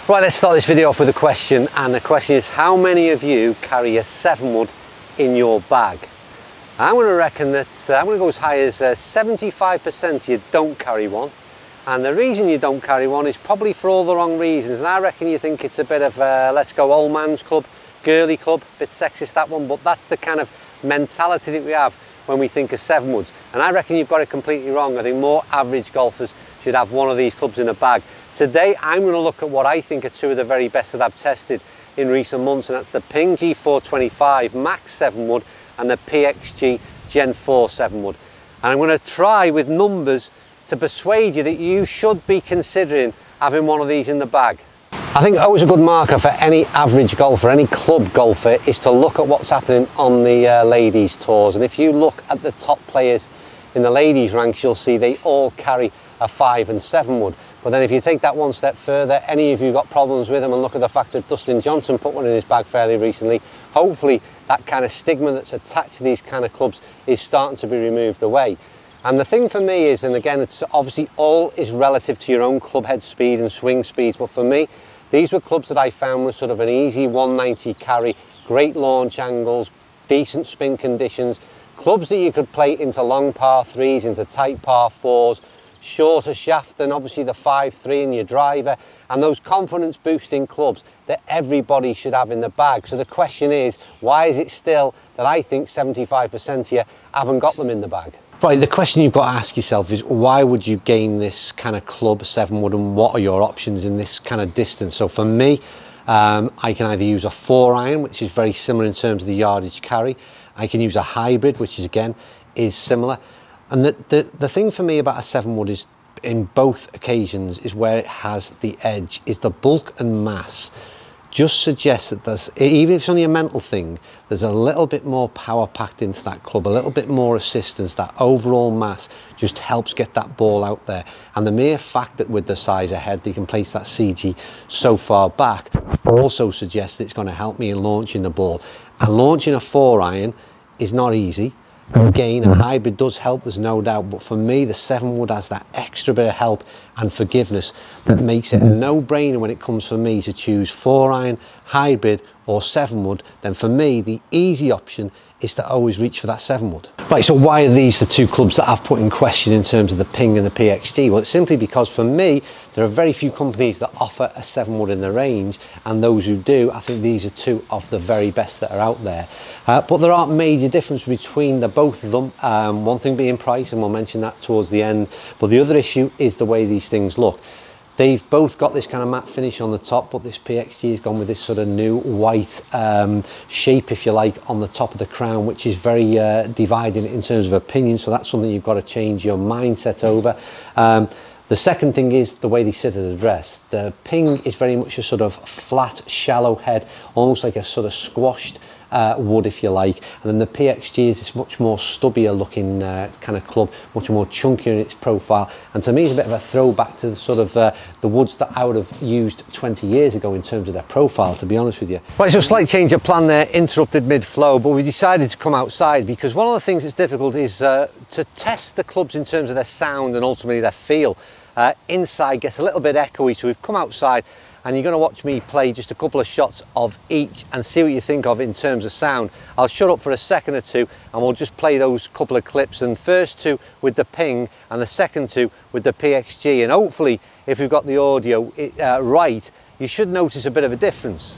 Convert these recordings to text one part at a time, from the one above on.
Right, let's start this video off with a question, and the question is, how many of you carry a 7-wood in your bag? I'm going to reckon that I'm going to go as high as 75% of you don't carry one, and the reason you don't carry one is probably for all the wrong reasons. And I reckon you think it's a bit of a let's go old man's club, girly club, bit sexist that one, but that's the kind of mentality that we have when we think of 7-woods, and I reckon you've got it completely wrong. I think more average golfers should have one of these clubs in a bag. Today I'm going to look at what I think are two of the very best that I've tested in recent months, and that's the Ping G425 Max 7-wood and the PXG Gen 4 7-wood. And I'm going to try with numbers to persuade you that you should be considering having one of these in the bag. I think always a good marker for any average golfer, any club golfer, is to look at what's happening on the ladies tours. And if you look at the top players in the ladies ranks, you'll see they all carry a 5 and 7-wood. But then if you take that one step further, any of you got problems with them, and look at the fact that Dustin Johnson put one in his bag fairly recently, hopefully that kind of stigma that's attached to these kind of clubs is starting to be removed away. And the thing for me is, and again, it's obviously all is relative to your own club head speed and swing speeds, but for me, these were clubs that I found were sort of an easy 190 carry, great launch angles, decent spin conditions, clubs that you could play into long par 3s, into tight par 4s, shorter shaft than obviously the 5.3 in your driver, and those confidence boosting clubs that everybody should have in the bag. So the question is, why is it still that I think 75% of you haven't got them in the bag? Right, the question you've got to ask yourself is, why would you game this kind of club 7-wood, and what are your options in this kind of distance? So for me, I can either use a 4-iron, which is very similar in terms of the yardage carry. I can use a hybrid, which is again is similar. And the thing for me about a 7-wood is, in both occasions, is where it has the edge, is the bulk and mass just suggests that there's, even if it's only a mental thing, there's a little bit more power packed into that club, a little bit more assistance. That overall mass just helps get that ball out there. And the mere fact that with the size ahead they can place that CG so far back also suggests that it's going to help me in launching the ball. And launching a 4-iron is not easy. Again, a hybrid does help, there's no doubt, but for me the 7-wood has that extra bit of help and forgiveness that makes it a no-brainer when it comes for me to choose 4-iron, hybrid or 7-wood. Then for me the easy option is to always reach for that 7-wood. Right, so why are these the two clubs that I've put in question in terms of the Ping and the PXG? Well, it's simply because for me there are very few companies that offer a 7-wood in the range, and those who do, I think these are two of the very best that are out there. But there aren't major difference between the both of them. One thing being price, and we'll mention that towards the end, but the other issue is the way these things look. They've both got this kind of matte finish on the top, but this PXG has gone with this sort of new white shape, if you like, on the top of the crown, which is very dividing in terms of opinion. So that's something you've got to change your mindset over. The second thing is the way they sit at the dress. The Ping is very much a sort of flat, shallow head, almost like a sort of squashed wood, if you like. And then the PXG is this much more stubbier looking kind of club, much more chunkier in its profile. And to me, it's a bit of a throwback to the sort of the woods that I would have used 20 years ago in terms of their profile, to be honest with you. Right, so slight change of plan there, interrupted mid-flow, but we decided to come outside because one of the things that's difficult is to test the clubs in terms of their sound and ultimately their feel. Inside gets a little bit echoey, so we've come outside and you're going to watch me play just a couple of shots of each and see what you think of in terms of sound. I'll shut up for a second or two and we'll just play those couple of clips, and first two with the Ping and the second two with the PXG, and hopefully if we've got the audio right, you should notice a bit of a difference.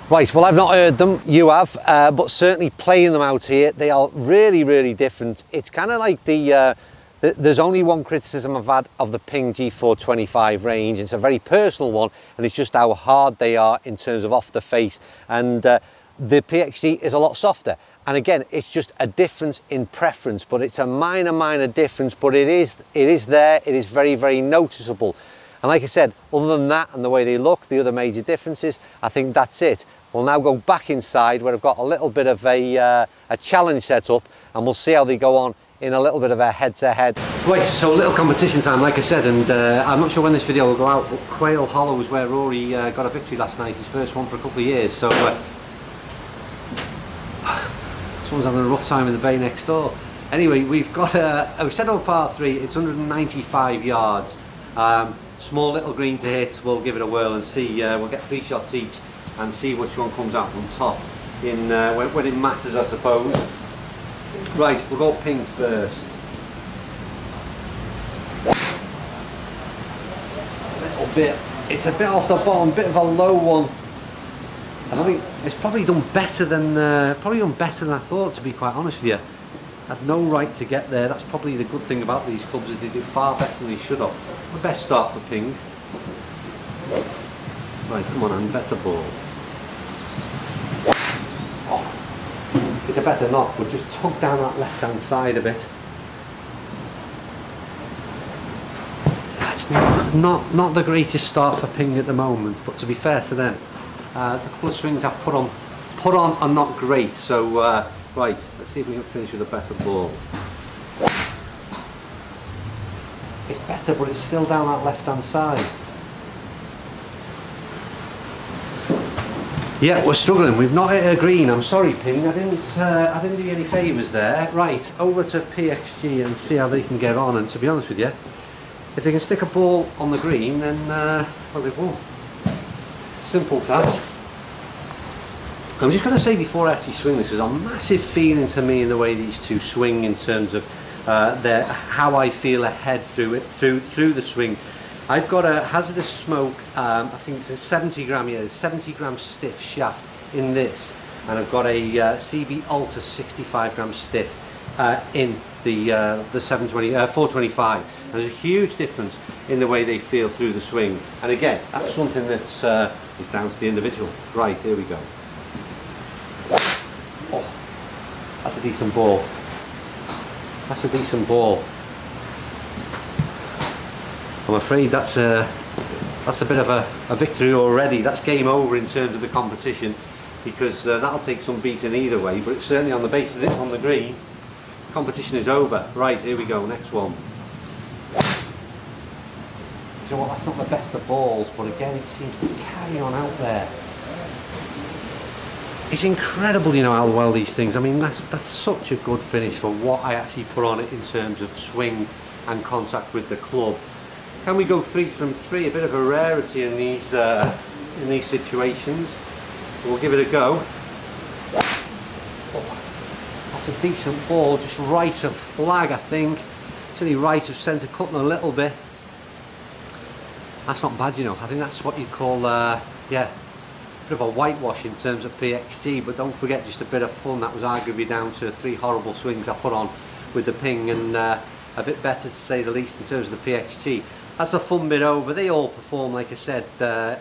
Right, well, I've not heard them, you have, but certainly playing them out here, they are really, really different. It's kind of like there's only one criticism I've had of the Ping G425 range. It's a very personal one, and it's just how hard they are in terms of off the face. And the PXG is a lot softer. And again, it's just a difference in preference, but it's a minor difference, but it is there, it is very, very noticeable. And like I said, other than that and the way they look, the other major differences, I think that's it. We'll now go back inside where I've got a little bit of a challenge set up, and we'll see how they go on in a little bit of a head-to-head. Right, so a little competition time, like I said, and I'm not sure when this video will go out, but Quail Hollow was where Rory got a victory last night, his first one for a couple of years. So Someone's having a rough time in the bay next door. Anyway, we've got we set up a par 3. It's 195 yards. Small little green to hit. We'll give it a whirl and see. We'll get 3 shots each and see which one comes out on top in when it matters, I suppose. Right, we'll go ping first. A little bit. It's a bit off the bottom, bit of a low one. And I think it's probably done better than I thought, to be quite honest with you. Had no right to get there. That's probably the good thing about these clubs, is they do far better than they should have. The best start for ping. Right, come on, and better ball. Oh, it's a better knock, but just tug down that left-hand side a bit. That's not the greatest start for ping at the moment, but to be fair to them, the couple of swings I've put on are not great. So. Right, let's see if we can finish with a better ball. It's better, but it's still down that left-hand side. Yeah, we're struggling. We've not hit a green. I'm sorry, ping. I didn't do you any favours there. Right, over to PXG and see how they can get on. And to be honest with you, if they can stick a ball on the green, then well, they've won. Simple task. I'm just going to say before I actually swing this, there's a massive feeling to me in the way these two swing in terms of how I feel ahead through the swing. I've got a hazardous smoke, I think it's a 70 gram stiff shaft in this, and I've got a CB Alta 65 gram stiff in the 425. And there's a huge difference in the way they feel through the swing. And again, that's something that's is down to the individual. Right, here we go. Oh, that's a decent ball. That's a decent ball. I'm afraid that's a bit of a victory already. That's game over in terms of the competition, because that'll take some beating either way. But it's certainly on the basis it's on the green, competition is over. Right, here we go. Next one. You know what? That's not the best of balls, but again, it seems to carry on out there. It's incredible, you know, how well these things, I mean, that's such a good finish for what I actually put on it in terms of swing and contact with the club. Can we go 3 from 3? A bit of a rarity in these situations. We'll give it a go. Oh, that's a decent ball, just right of flag, I think. Certainly right of centre, cutting a little bit. That's not bad, you know. I think that's what you'd call, yeah, bit of a whitewash in terms of PXG, but don't forget, just a bit of fun. That was arguably down to 3 horrible swings I put on with the ping, and a bit better to say the least in terms of the PXG. That's a fun bit over. They all perform, like I said,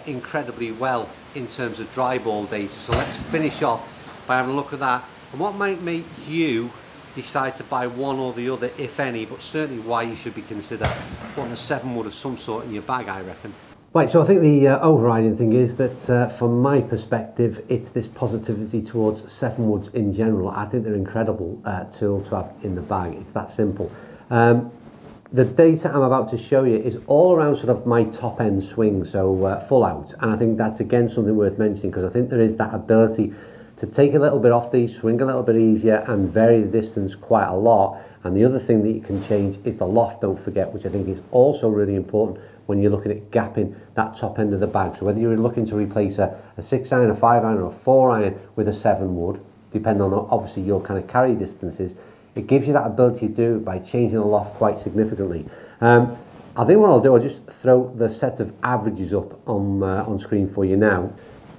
incredibly well in terms of dry ball data. So let's finish off by having a look at that, and what might make you decide to buy one or the other, if any, but certainly why you should be considering putting a 7 wood of some sort in your bag, I reckon. Right, so I think the overriding thing is that from my perspective, it's this positivity towards 7 woods in general. I think they're an incredible tool to have in the bag. It's that simple. The data I'm about to show you is all around sort of my top end swing, so full out. And I think that's again something worth mentioning, because I think there is that ability to take a little bit off these, swing a little bit easier and vary the distance quite a lot. And the other thing that you can change is the loft, don't forget, which I think is also really important when you're looking at gapping that top end of the bag. So whether you're looking to replace a 6 iron, a 5 iron or a 4 iron with a 7 wood, depending on obviously your kind of carry distances, it gives you that ability to do it by changing the loft quite significantly. I think what I'll do, I'll just throw the set of averages up on screen for you now.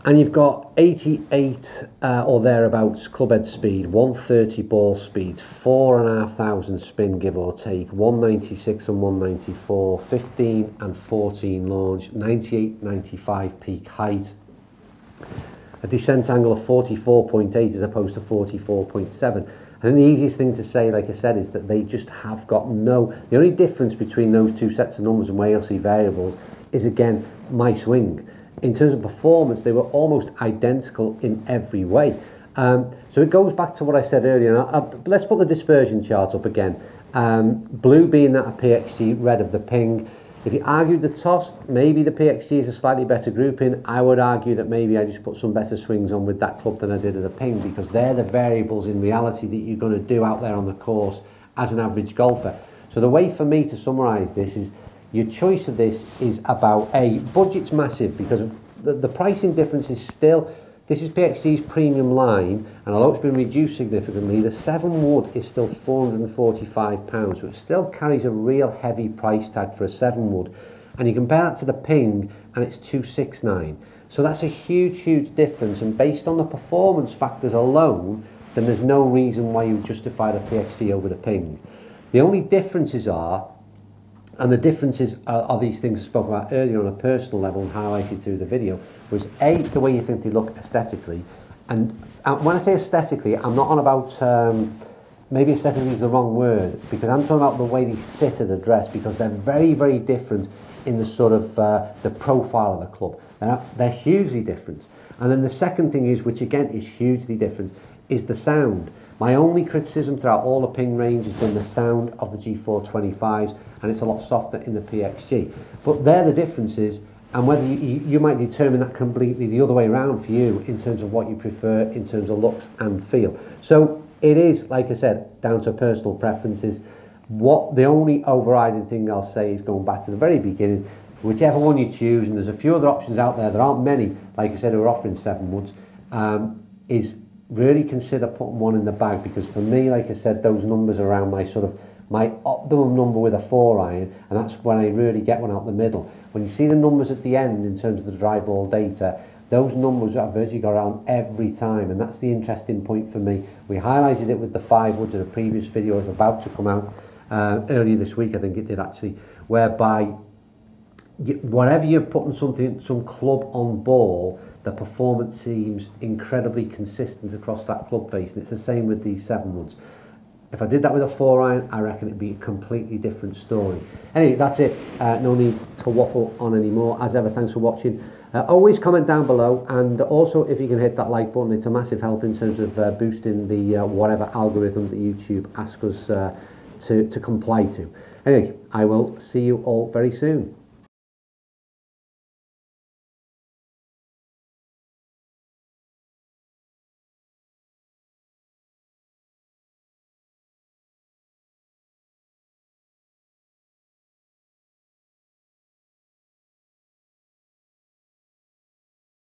And you've got 88 or thereabouts clubhead speed, 130 ball speed, 4,500 spin give or take, 196 and 194, 15 and 14 launch, 98, 95 peak height, a descent angle of 44.8 as opposed to 44.7. I think the easiest thing to say, like I said, is that they just have got the only difference between those two sets of numbers and WLC variables is, again, my swing. In terms of performance, they were almost identical in every way. So it goes back to what I said earlier. Let's put the dispersion chart up again. Blue being that a PXG, red of the ping. If you argued the toss, maybe the PXG is a slightly better grouping. I would argue that maybe I just put some better swings on with that club than I did at the ping, because they're the variables in reality that you're going to do out there on the course as an average golfer. So the way for me to summarise this is, your choice of this is about, A, budget's massive because of the pricing difference is still, this is PXG's premium line, and although it's been reduced significantly, the 7 wood is still £445, so it still carries a real heavy price tag for a 7 wood. And you compare that to the ping, and it's £269. So that's a huge difference, and based on the performance factors alone, then there's no reason why you would justify the PXG over the ping. The only differences are, and the differences are these things I spoke about earlier on a personal level and highlighted through the video, was A, the way you think they look aesthetically. And when I say aesthetically, I'm not on about, maybe aesthetically is the wrong word, because I'm talking about the way they sit at a dress, because they're very different in the sort of the profile of the club. They're hugely different. And then the second thing is, which again is hugely different, is the sound. My only criticism throughout all the ping range has been the sound of the G425s, and it's a lot softer in the PXG. But they're the differences, and whether you might determine that completely the other way around for you in terms of what you prefer in terms of looks and feel. So it is, like I said, down to personal preferences. What the only overriding thing I'll say is, going back to the very beginning, whichever one you choose, and there's a few other options out there aren't many, like I said, who are offering 7 woods, is really consider putting one in the bag, because for me, like I said, those numbers are around my optimum number with a 4-iron, and that's when I really get one out the middle. When you see the numbers at the end in terms of the dry ball data, those numbers have virtually go around every time, and that's the interesting point for me. We highlighted it with the 5 woods in a previous video that's about to come out earlier this week, I think it did actually, whereby whatever you're putting some club on ball, the performance seems incredibly consistent across that club face, and it's the same with these 7 woods. If I did that with a 4-iron, I reckon it'd be a completely different story. Anyway, that's it. No need to waffle on anymore. As ever, thanks for watching. Always comment down below, and also if you can hit that like button, it's a massive help in terms of boosting the whatever algorithm that YouTube asks us to comply to. Anyway, I will see you all very soon.